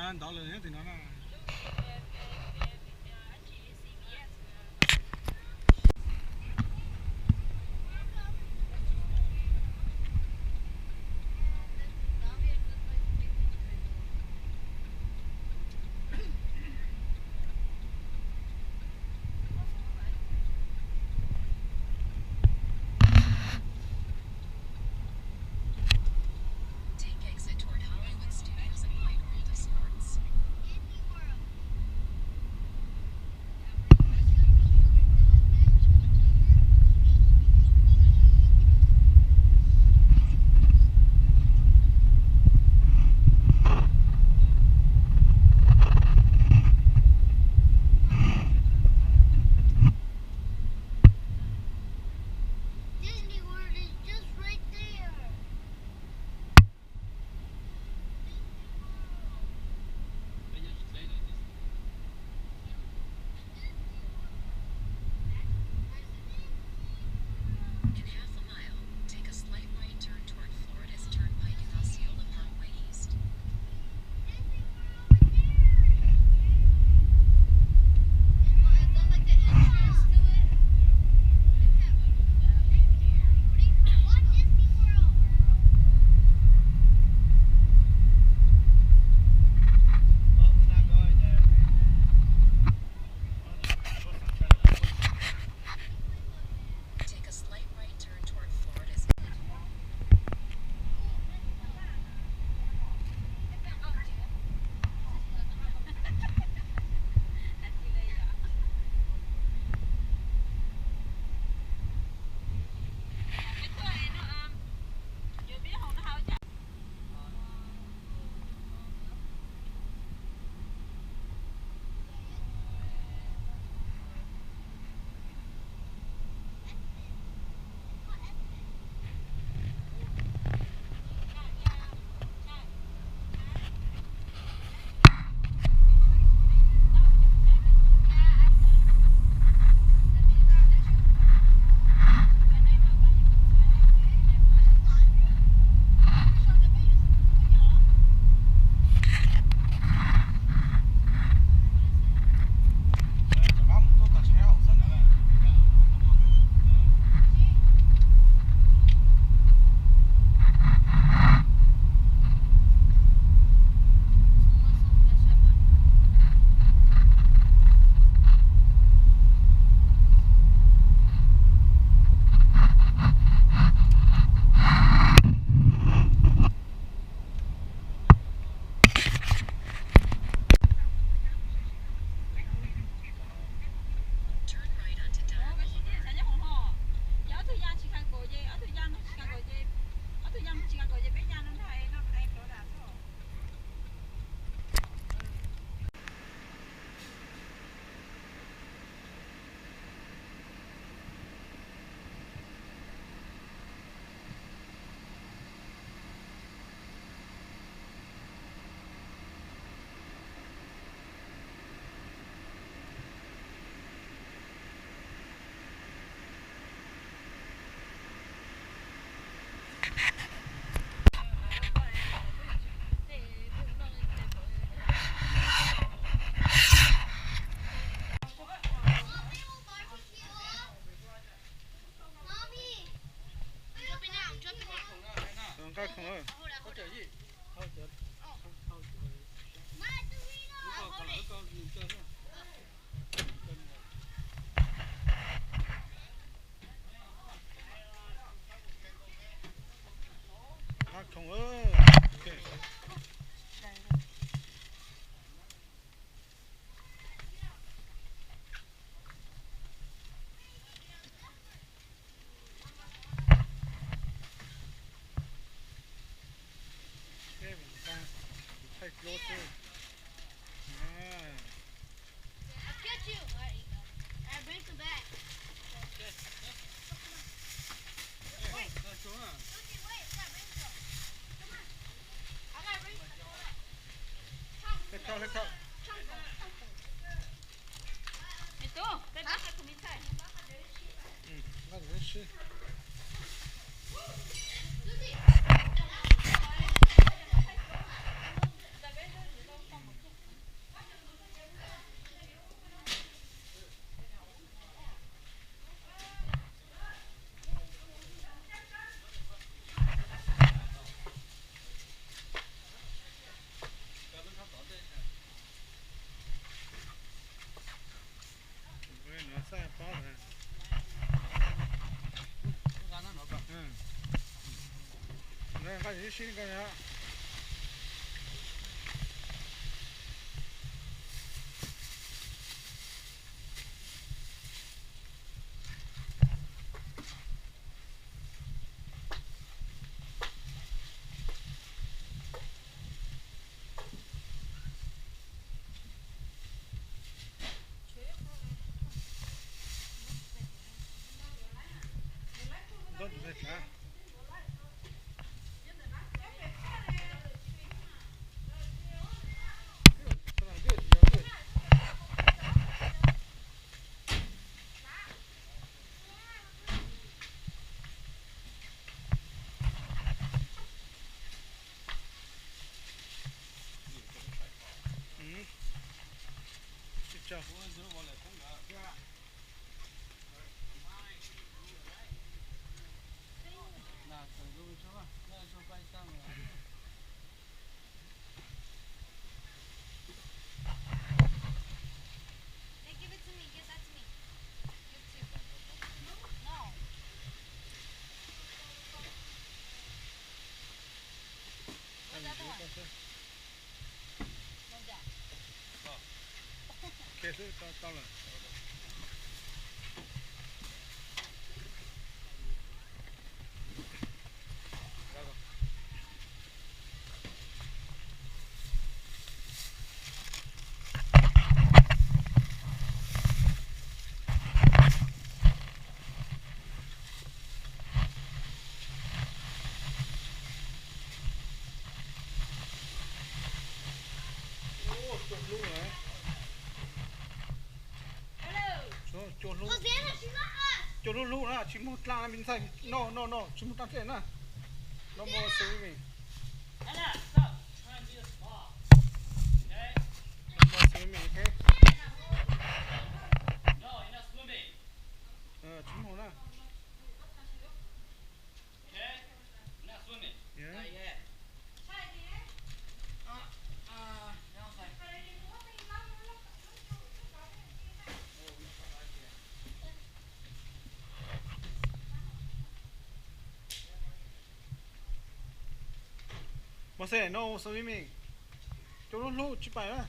anh đó lên thì nó là cái không ơi có chuyện gì thôi được không ơi take your too. Yeah. I'll catch you. Alright, bring some back. Wait. That's all right. Okay, wait. I gotta bring some. Come on. I gotta bring some. Let's go. Ito, kay baka kumitay. That's this shit. Susi. 쉬니까요. 너 주세요. 진짜. Give it to me. Give that to me. Give it to No. Where's the other one? No, down. 계속 따라. Chột luôn hả? Chột luôn. Chột luôn luôn á, chỉ một lần mình sai. No, chỉ một lần thế nè. No more swimming. Anna, stop. Try and be a spa. Okay? No more swimming, okay? No, you're not swimming. Chỉ một nè. Okay? You're not swimming. Yeah. Not yet. No, it's like. Mà sẽ no swimming. Chột luôn luôn, chỉ phải đó.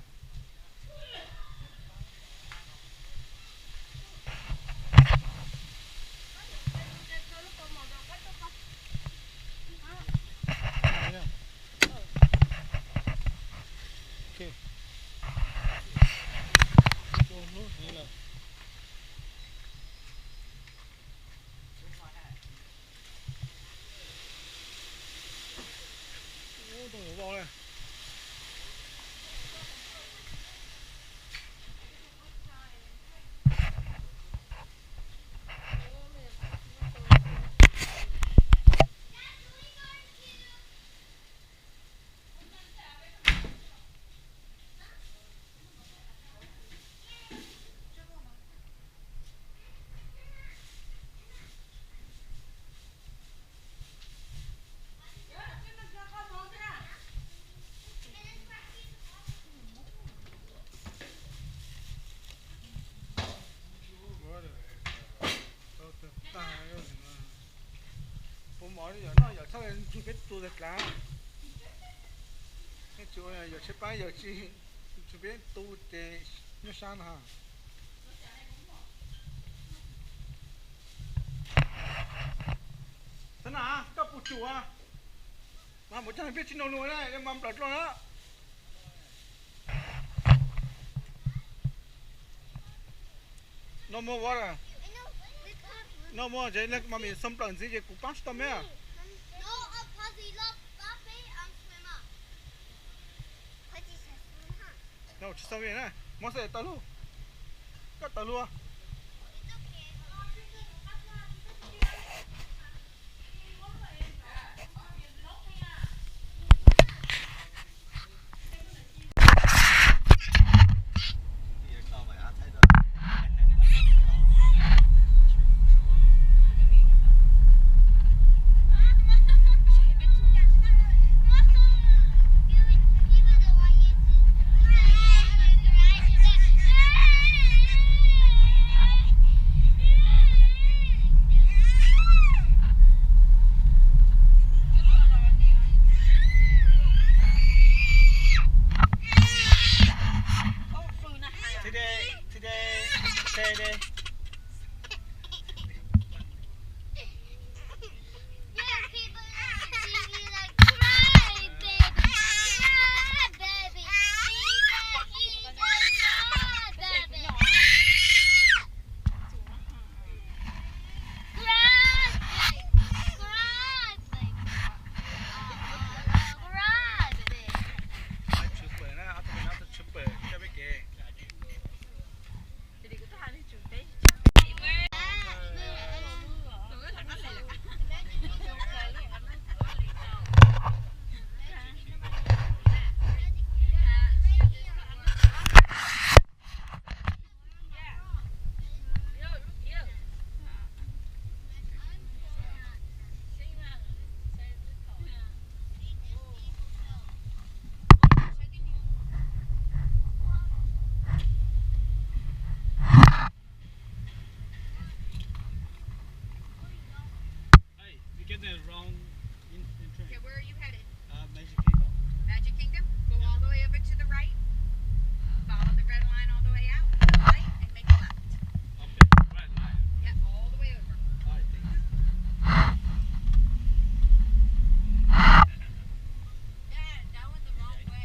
Okay. Chột luôn, như là. Ô, tôi vào đây. giờ sau này chưa biết tu được lá cái chỗ này giờ sẽ bây giờ chỉ chưa biết tu để nó san ha thế nào các phụ chủ à mà một trăm biết chín đâu nuôi đấy em mầm đợt luôn đó no more water no more jadi like mami semplan sih je kupas tam ya no chỉ sao vậy nè món sẽ tao luôn cắt tao luôn Teddy. Get the wrong entrance. Okay, where are you headed? Magic Kingdom. Magic Kingdom? Go all the way over to the right. Follow the red line all the way out. Right, and make a left. Okay, right line. Yep, all the way over. Alright, thank you. Dad, that went the wrong way.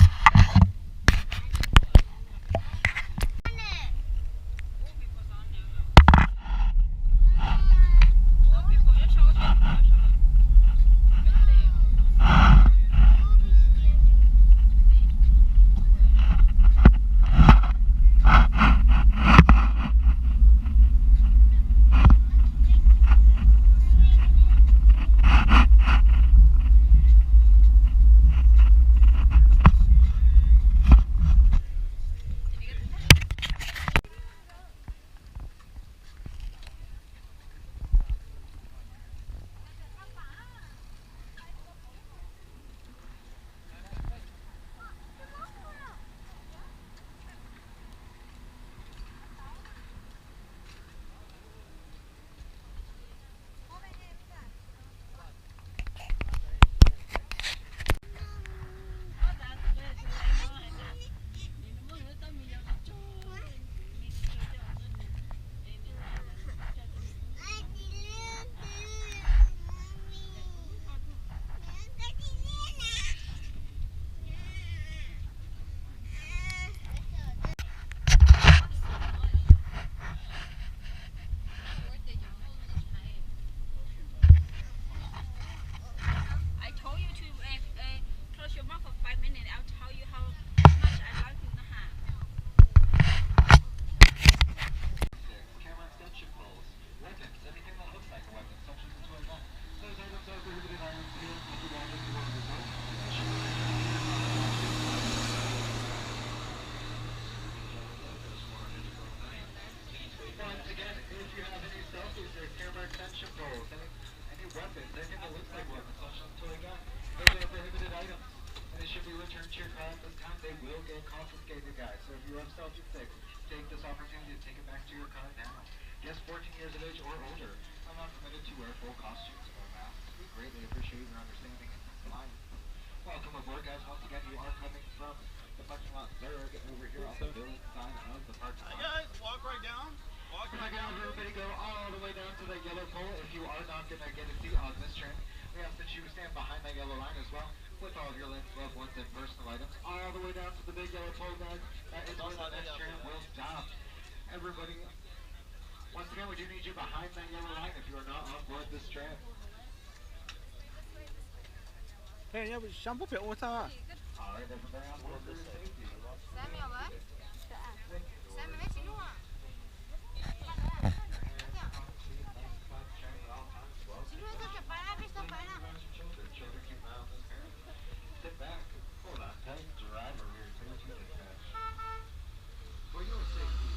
I told you to close your mouth for 5 minutes. I'll tell you how much I like you to have. Camera extension poles, weapons, anything that looks like a weapon, such as a toy gun. Those items are prohibited items here. If you want to resort, once again, if you have any selfies or camera extension poles, any weapons, anything that looks like weapons, such as a toy gun, those are prohibited items. And they should be returned to your car at this time. They will get confiscated, guys. So if you have selfie sticks, take this opportunity to take it back to your car now. Yes, 14 years of age or older are not permitted to wear full costumes or masks. We greatly appreciate your understanding and compliance. Welcome aboard, guys. Once again, you are coming from the parking lot third over here on the building side of the parking lot. Guys, walk right down. Walk If I right can have down. everybody go all the way down to the yellow pole. If you are not going to get a seat on this train, we ask that you stand behind that yellow line as well, with all of your loved ones and personal items, all the way down to the big yellow pole, guys. That is where the next train will stop. Everybody, once again, we do need you behind that yellow line if you are not on board this train. Hey,要不相不别我操啊！ All right, everybody on board for safety. 3秒吧？3秒没停住啊！Sit back. Hold on tight. Driver rear safety dispatch. For your safety.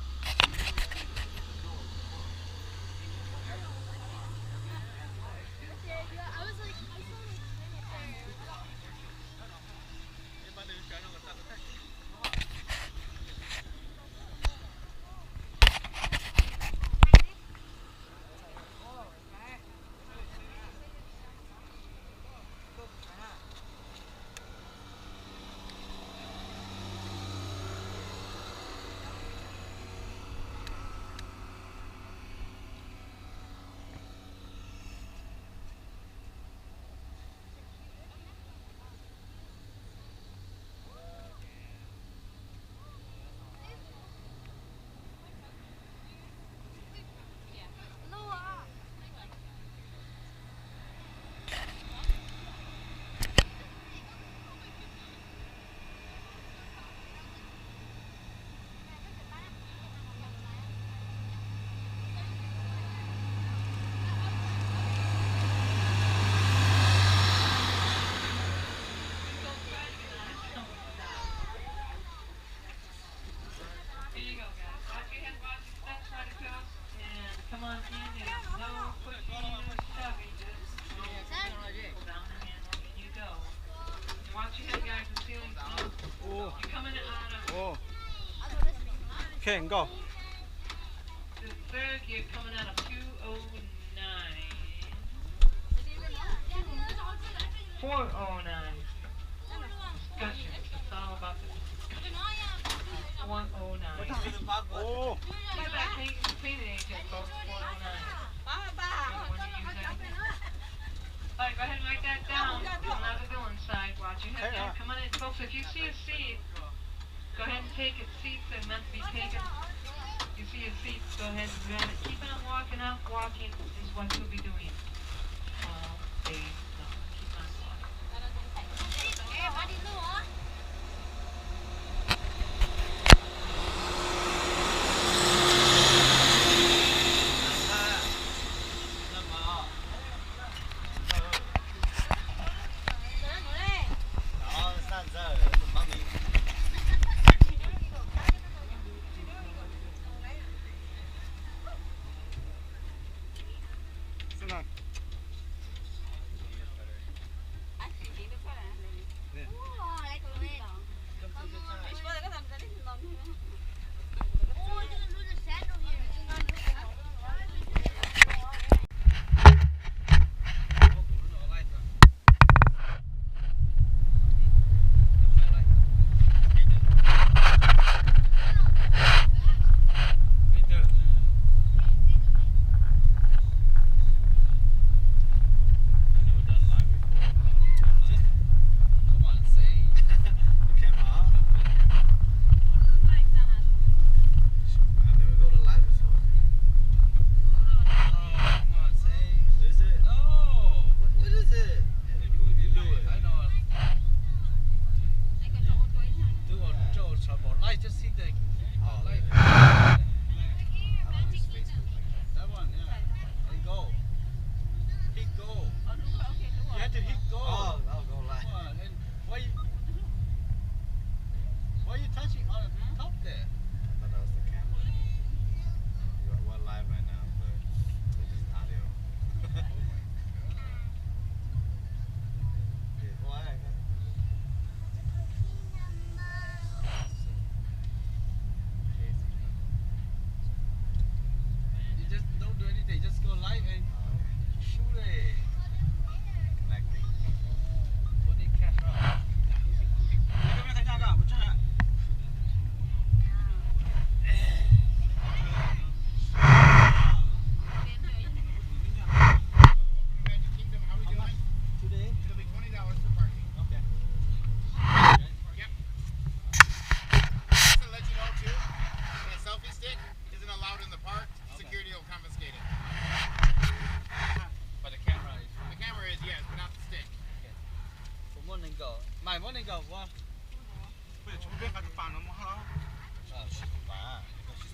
Watch your head, guys. The ceiling's low. Oh, You're coming out of oh. Okay, go. the third gear, coming out of 209. 409. Discussion. It's all about the 109. Oh, Look at that cleaning agent, folks. 409. Alright, go ahead and write that down. Coming out of the villain side. Watch your head down. Come on in, folks. If you see a seat, go ahead and take it. Seats are meant to be taken. You see a seat, go ahead and grab it. Keep on walking up. Walking is what you'll be doing all day long. Keep on walking. Sit down.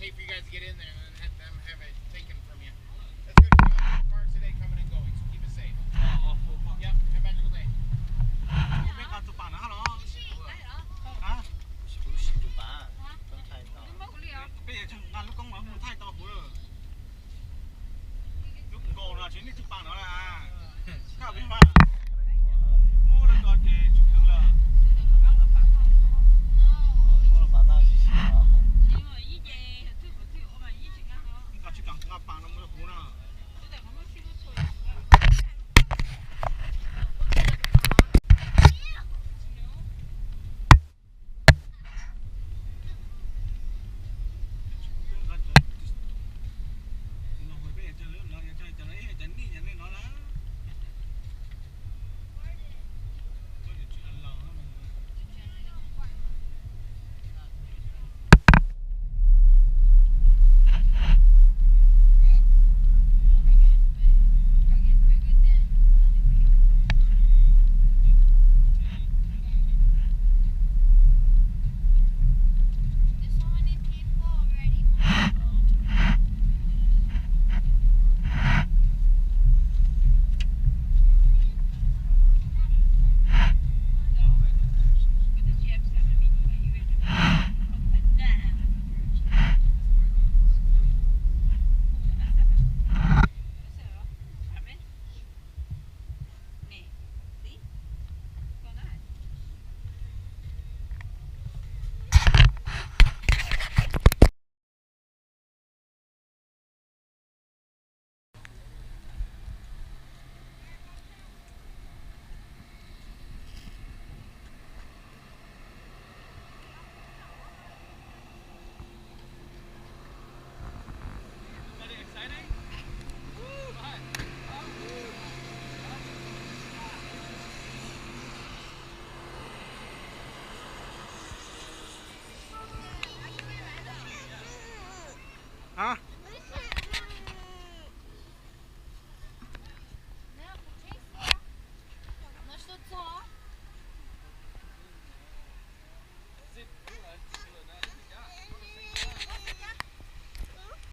Hate for you guys to get in there and then have them have it taken from you. That's good for all parks today coming and going, so keep it safe. Yep, have a magical day. ไม่การตุปานะฮะเนาะbây giờ chừng ngàn lúc công mà muốn thay to bữa lúc gồ là chính đi chụp bằng nó là các bạn biết mua là có gì chụp được là cả chụp bằng ngập bằng nó mới cú nào Huh?